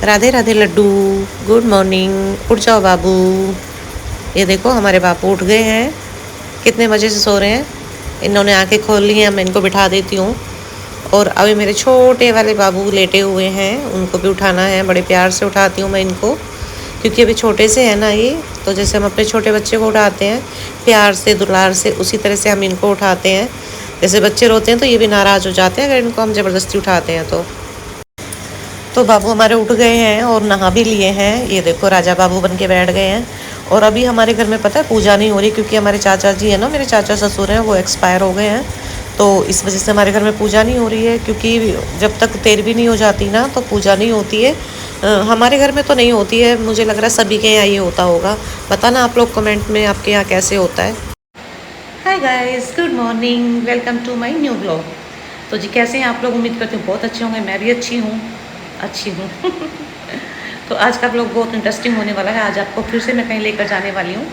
Radhe Radhe laddu, good morning. उठ जाओ बाबू। ये देखो हमारे बापू उठ गए हैं। कितने बजे से सो रहे हैं। इन्होंने आंखें खोल ली हैं, मैं इनको बिठा देती हूँ। और अभी मेरे छोटे वाले बाबू लेटे हुए हैं, उनको भी उठाना है। बड़े प्यार से उठाती हूँ मैं इनको, क्योंकि अभी छोटे से है ना ये, तो जैसे हम अपने छोटे बच्चे को उठाते हैं प्यार से दुलार से, उसी तरह से हम इनको उठाते हैं। जैसे बच्चे रोते हैं तो ये भी नाराज़ हो जाते हैं अगर इनको हम ज़बरदस्ती उठाते हैं तो बाबू हमारे उठ गए हैं और नहा भी लिए हैं। ये देखो राजा बाबू बन के बैठ गए हैं। और अभी हमारे घर में पता है पूजा नहीं हो रही, क्योंकि हमारे चाचा जी है ना, मेरे चाचा ससुर हैं, वो एक्सपायर हो गए हैं। तो इस वजह से हमारे घर में पूजा नहीं हो रही है, क्योंकि जब तक तेरहवीं नहीं हो जाती ना तो पूजा नहीं होती है। हमारे घर में तो नहीं होती है, मुझे लग रहा है सभी के यहाँ ये होता होगा। बताना आप लोग कमेंट में आपके यहाँ कैसे होता है। Hi guys, good morning, welcome to my new blog. तो जी कैसे हैं आप लोग? उम्मीद करते हैं बहुत अच्छे होंगे। मैं भी अच्छी हूँ। तो आज का ब्लॉग बहुत इंटरेस्टिंग होने वाला है। आज आपको फिर से मैं कहीं लेकर जाने वाली हूँ,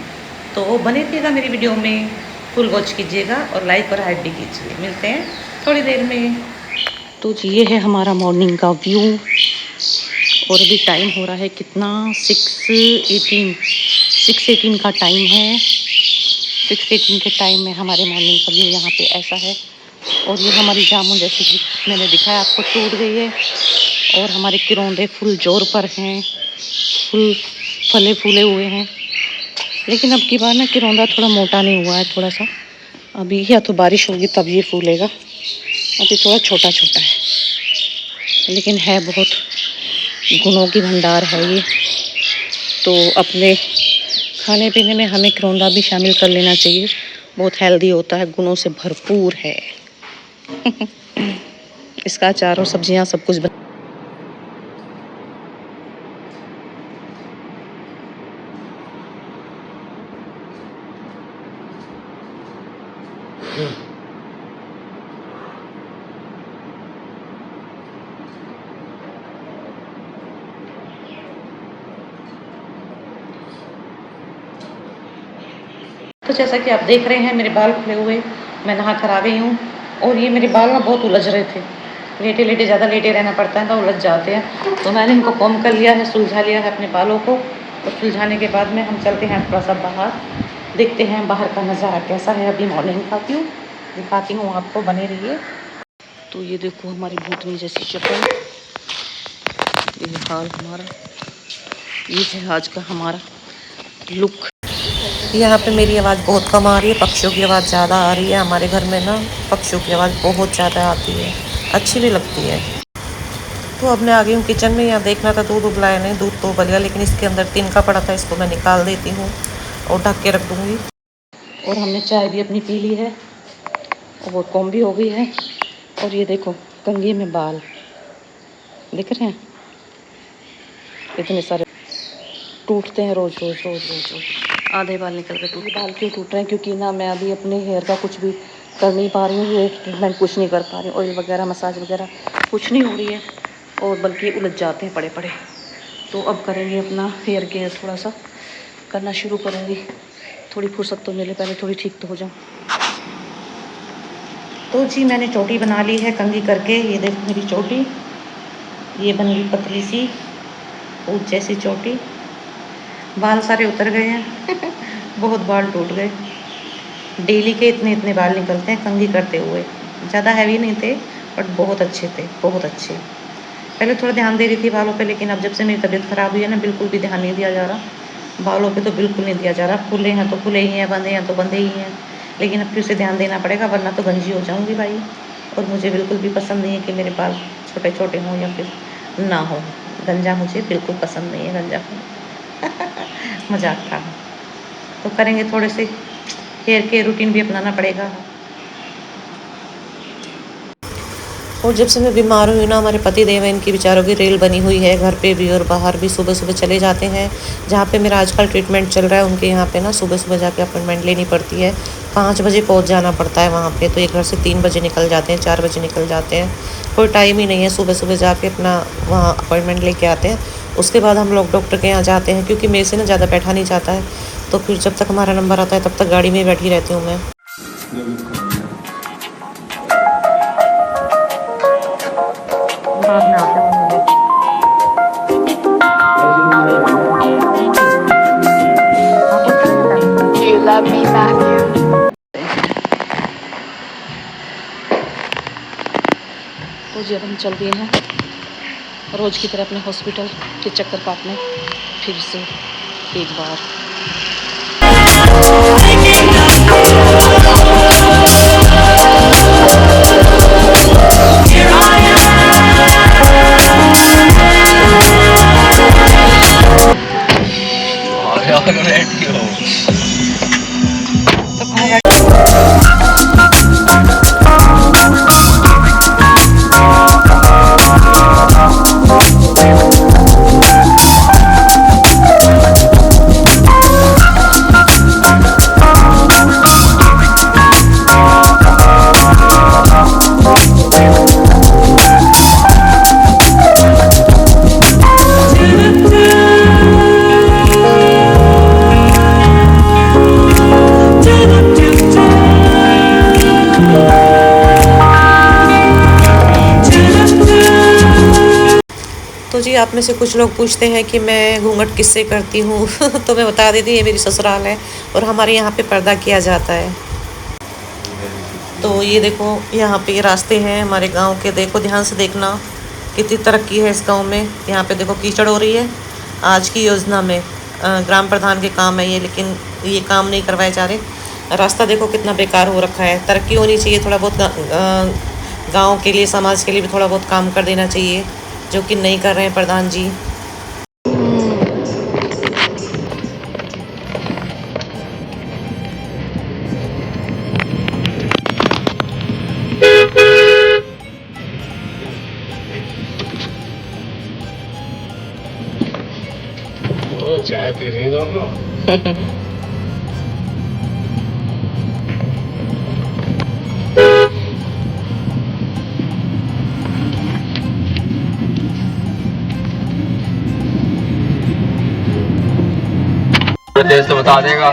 तो बने रहिएगा मेरी वीडियो में, फुल वॉच कीजिएगा और लाइक और हाइप भी कीजिए। मिलते हैं थोड़ी देर में। तो जी ये है हमारा मॉर्निंग का व्यू। और अभी टाइम हो रहा है कितना, 6:18 का टाइम है। 6:18 के टाइम में हमारे मॉर्निंग का व्यू यहाँ पे ऐसा है। और ये हमारी जामुन, जैसे कि मैंने दिखाया आपको, टूट गई है। और हमारे किरौंदे फुल जोर पर हैं, फुल फले फूले हुए हैं। लेकिन अब की बार ना किरौंदा थोड़ा मोटा नहीं हुआ है, थोड़ा सा। अभी या तो बारिश होगी तब ये फूलेगा। अभी थोड़ा छोटा छोटा है, लेकिन है बहुत गुणों की भंडार है ये। तो अपने खाने पीने में हमें किरौंदा भी शामिल कर लेना चाहिए। बहुत हेल्दी होता है, गुणों से भरपूर है। इसका अचार और सब्जियां सब कुछ तो जैसा कि आप देख रहे हैं मेरे बाल खुले हुए, मैं नहा कर आ गई हूँ। और ये मेरे बाल ना बहुत उलझ रहे थे, लेटे लेटे ज़्यादा लेटे रहना पड़ता है तो उलझ जाते हैं। तो मैंने इनको कॉम्ब कर लिया है, सुलझा लिया है अपने बालों को। और सुलझाने के बाद में हम चलते हैं थोड़ा सा बाहर, देखते हैं बाहर का नज़ारा कैसा है। अभी मॉर्निंग का व्यू दिखाती हूँ आपको, बने रहिए। तो ये देखो हमारी भूतनी जैसी चप्पल, ये हाल हमारा, ये है आज का हमारा लुक। यहाँ पे मेरी आवाज़ बहुत कम आ रही है, पक्षियों की आवाज़ ज़्यादा आ रही है। हमारे घर में ना पक्षियों की आवाज़ बहुत ज़्यादा आती है, अच्छी भी लगती है। तो अब मैं आ गई हूँ किचन में। यहाँ देखना था दूध उबलाया नहीं, दूध तो उबल गया, लेकिन इसके अंदर तिनका पड़ा था, इसको मैं निकाल देती हूँ और ढक के रख दूँगी। और हमने चाय भी अपनी पी ली है और कॉम भी हो गई है। और ये देखो कंघी में बाल दिख रहे हैं, इतने सारे टूटते हैं रोज़ रोज़ रोज़ रोज़ रोज़। आधे बाल निकल के टूट, बाल क्यों टूट रहे हैं? क्योंकि ना मैं अभी अपने हेयर का कुछ भी कर नहीं पा रही हूँ, ये ट्रीटमेंट कुछ नहीं कर पा रही हूँ, ऑयल वगैरह मसाज वगैरह कुछ नहीं हो रही है, और बल्कि उलझ जाते हैं पड़े पड़े। तो अब करेंगे अपना हेयर केयर, थोड़ा सा करना शुरू करूँगी। थोड़ी फुर्सत तो मिले, पहले थोड़ी ठीक तो हो जाऊँ। तो जी मैंने चोटी बना ली है कंघी करके। ये देखो मेरी चोटी, ये बन गई पतली सी ऊँच जैसी चोटी। बाल सारे उतर गए हैं। बहुत बाल टूट गए। डेली के इतने इतने बाल निकलते हैं कंघी करते हुए। ज़्यादा हैवी नहीं थे, बट बहुत अच्छे थे, बहुत अच्छे। पहले थोड़ा ध्यान दे रही थी बालों पे, लेकिन अब जब से मेरी तबीयत ख़राब हुई है ना, बिल्कुल भी ध्यान नहीं दिया जा रहा। बालों पे तो बिल्कुल नहीं दिया जा रहा। खुले हैं तो खुले ही हैं, बंधे हैं तो बंधे ही हैं। लेकिन अब फिर से ध्यान देना पड़ेगा, वरना तो गंजी हो जाऊँगी भाई। और मुझे बिल्कुल भी पसंद नहीं है कि मेरे बाल छोटे छोटे हों या फिर ना हो। गंजा मुझे बिल्कुल पसंद नहीं है, गंजा मजाक था। तो करेंगे, थोड़े से हेयर केयर रूटीन भी अपनाना पड़ेगा। और जब से मैं बीमार हुई ना, हमारे पति देव हैं, इनकी बेचारों की रेल बनी हुई है, घर पे भी और बाहर भी। सुबह सुबह चले जाते हैं। जहाँ पे मेरा आजकल ट्रीटमेंट चल रहा है, उनके यहाँ पे ना सुबह सुबह जाके अपॉइंटमेंट लेनी पड़ती है। 5 बजे पहुँच जाना पड़ता है वहाँ पे। तो एक घर से 3 बजे निकल जाते हैं, 4 बजे निकल जाते हैं, कोई टाइम ही नहीं है। सुबह सुबह जाके अपना वहाँ अपॉइंटमेंट लेके आते हैं। उसके बाद हम लोग डॉक्टर के यहाँ जाते हैं, क्योंकि मेरे से ना ज़्यादा बैठा नहीं जाता है। तो फिर जब तक हमारा नंबर आता है तब तक गाड़ी में बैठी रहती हूँ मैं। बाद में आते हैं। जी अब हम चल दिए हैं रोज़ की तरह अपने हॉस्पिटल के चक्कर काटने फिर से एक बार। तो जी आप में से कुछ लोग पूछते हैं कि मैं घूंघट किससे करती हूँ तो मैं बता देती हूँ ये मेरी ससुराल है और हमारे यहाँ पे पर्दा किया जाता है। तो ये देखो यहाँ पे ये रास्ते हैं हमारे गांव के, देखो ध्यान से देखना कितनी तरक्की है इस गांव में। यहाँ पे देखो कीचड़ हो रही है, आज की योजना में ग्राम प्रधान के काम है ये, लेकिन ये काम नहीं करवाए जा रहे। रास्ता देखो कितना बेकार हो रखा है। तरक्की होनी चाहिए, थोड़ा बहुत गाँव के लिए समाज के लिए भी थोड़ा बहुत काम कर देना चाहिए, जो कि नहीं कर रहे हैं प्रधान जी। चाय पी रही दोनों। देश तो बता देगा।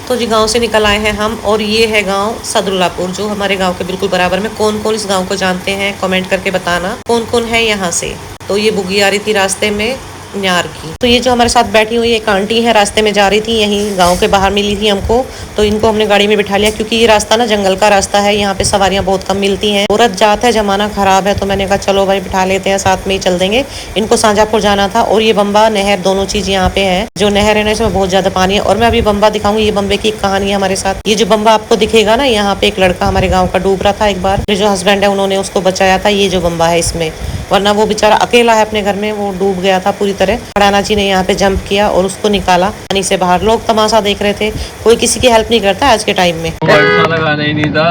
तो जी गांव से निकल आए हैं हम और ये है गांव सदरुल्लापुर, जो हमारे गांव के बिल्कुल बराबर में। कौन कौन इस गांव को जानते हैं कमेंट करके बताना, कौन कौन है यहाँ से। तो ये बुगी आ रही थी रास्ते में न्यार की। तो ये जो हमारे साथ बैठी हुई एक आंटी है, रास्ते में जा रही थी, यहीं गांव के बाहर मिली थी हमको, तो इनको हमने गाड़ी में बिठा लिया क्योंकि ये रास्ता ना जंगल का रास्ता है, यहाँ पे सवारियां बहुत कम मिलती हैं, औरत जात है, जमाना खराब है। तो मैंने कहा चलो भाई बिठा लेते हैं, साथ में ही चल देंगे। इनको सांजापुर जाना था और ये बम्बा नहर, दोनों चीज यहाँ पे है। जो नहर है ना इसमें बहुत ज्यादा पानी है और मैं अभी बम्बा दिखाऊंगी। ये बम्बे की एक कहानी है हमारे साथ। ये जो बम्बा आपको दिखेगा ना, यहाँ पे एक लड़का हमारे गाँव का डूब रहा था एक बार, जो हस्बैंड है उन्होंने उसको बचाया था। ये जो बम्बा है इसमें, वरना वो बेचारा अकेला है अपने घर में, वो डूब गया था पूरी तरह। खड़ाना जी ने यहाँ पे जंप किया और उसको निकाला पानी से बाहर। लोग तमाशा देख रहे थे, कोई किसी की हेल्प नहीं करता आज के टाइम में। लगाना ही नहीं था।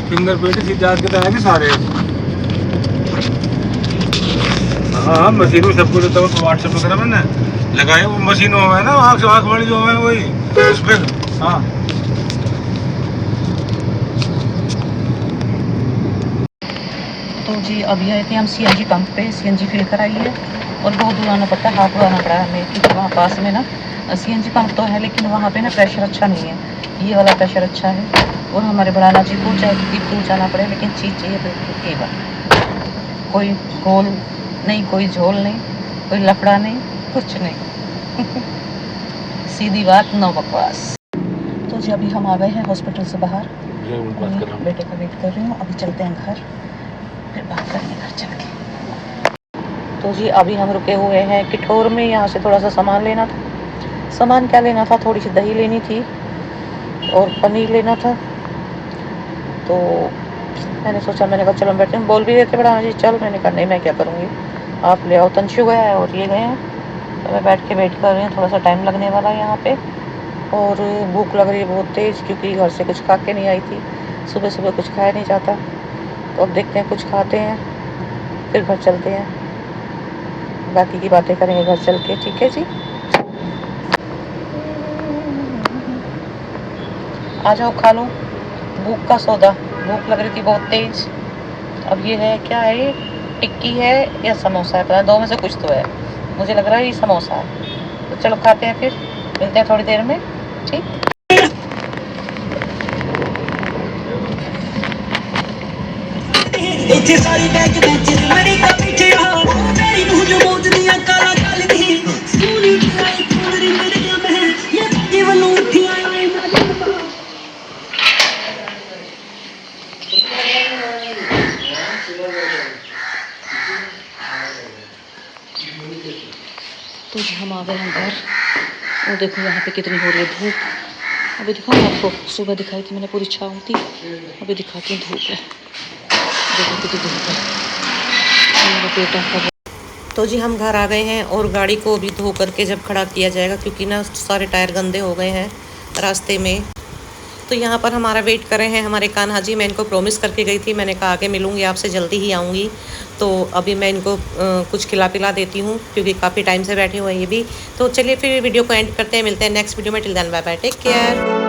फिंगरप्रिंट सिद्धार्थ के तरह के सारे। हाँ मशीन में सब कुछ होता है। व्हाट्सएप वगैरह मैंने लगाए, वो मशीन हुआ है ना, आँख वाली जो है वही उस पर। हाँ तो जी अभी आए थे हम सीएनजी पंप पे, सीएनजी फिल कराई है और बहुत दूर आना पड़ता है, हाथ उड़ाना पड़ा है हमें, क्योंकि वहाँ पास में ना सीएनजी पंप तो है लेकिन वहाँ पे ना प्रेशर अच्छा नहीं है। ये वाला प्रेशर अच्छा है और हमारे बढ़ाना जी को चाहे कितनी दूर जाना पड़े लेकिन चीज़ चाहिए बिल्कुल केवल, कोई गोल नहीं, कोई झोल नहीं, कोई लफड़ा नहीं, कुछ नहीं सीधी बात, नो बकवास। तो जी अभी हम आ गए हैं हॉस्पिटल से बाहर, बेटे का वेट कर रही हूँ। अभी चलते हैं घर, फिर बात करेंगे घर चल के। तो जी अभी हम रुके हुए हैं किठौर में, यहाँ से थोड़ा सा सामान लेना था। सामान क्या लेना था, थोड़ी सी दही लेनी थी और पनीर लेना था। तो मैंने सोचा, मैंने कहा चलो बैठते हैं। बोल भी देते बड़ा जी चल, मैंने कहा नहीं मैं क्या करूँगी, आप ले आओ। तंशु गया है और ये गए हैं, तो मैं बैठ के वेट कर रही हूँ। थोड़ा सा टाइम लगने वाला है यहाँ पे और भूख लग रही है बहुत तेज़, क्योंकि घर से कुछ खा के नहीं आई थी। सुबह सुबह कुछ खाया नहीं जाता, तो अब देखते हैं कुछ खाते हैं फिर घर चलते हैं, बाकी की बातें करेंगे घर चल के। ठीक है जी, आ जाओ खा लो, भूख का सौदा। भूख लग रही थी बहुत तेज। अब ये है, क्या है ये, टिक्की है या समोसा है, पता दो में से कुछ तो है, मुझे लग रहा है ये समोसा है। तो चलो खाते हैं, फिर मिलते हैं थोड़ी देर में। ठीक ਇੱਥੇ ਸਾਰੀ ਬੈਕ ਬੈਂਚ ਲੜੀ ਕਾ ਪਿੱਛੇ ਆ ਮੇਰੀ ਨੂੰ ਜੋ ਮੋਜਦੀਆਂ ਕਾਲਾ ਕਾਲ ਦੀ ਸੂਲੀ ਟਰਾਈ ਕੋਲਰੀ ਮੇਰੇ ਗਿਆ ਮੈਂ ਇਹ ਬਾਜੀ ਵੱਲੋਂ ਉੱਠੀ ਆਏ तो हम आ गए हैं घर और देखो यहाँ पे कितनी हो रही है धूप। अभी दिखाऊँ आपको, सुबह दिखाई थी मैंने पूरी छाँव थी, अभी दिखाती हूँ धूप है। देखो कितनी धूप है, मेरा बेटा का। तो जी हम घर आ गए हैं और गाड़ी को अभी धो करके जब खड़ा किया जाएगा, क्योंकि ना सारे टायर गंदे हो गए हैं रास्ते में। तो यहाँ पर हमारा वेट कर रहे हैं हमारे कान्हा जी। मैं इनको प्रॉमिस करके गई थी, मैंने कहा कि मिलूँगी आपसे, जल्दी ही आऊँगी। तो अभी मैं इनको कुछ खिला पिला देती हूँ, क्योंकि काफ़ी टाइम से बैठे हुए हैं ये भी। तो चलिए फिर वीडियो को एंड करते हैं, मिलते हैं नेक्स्ट वीडियो में। Till then bye bye, take care.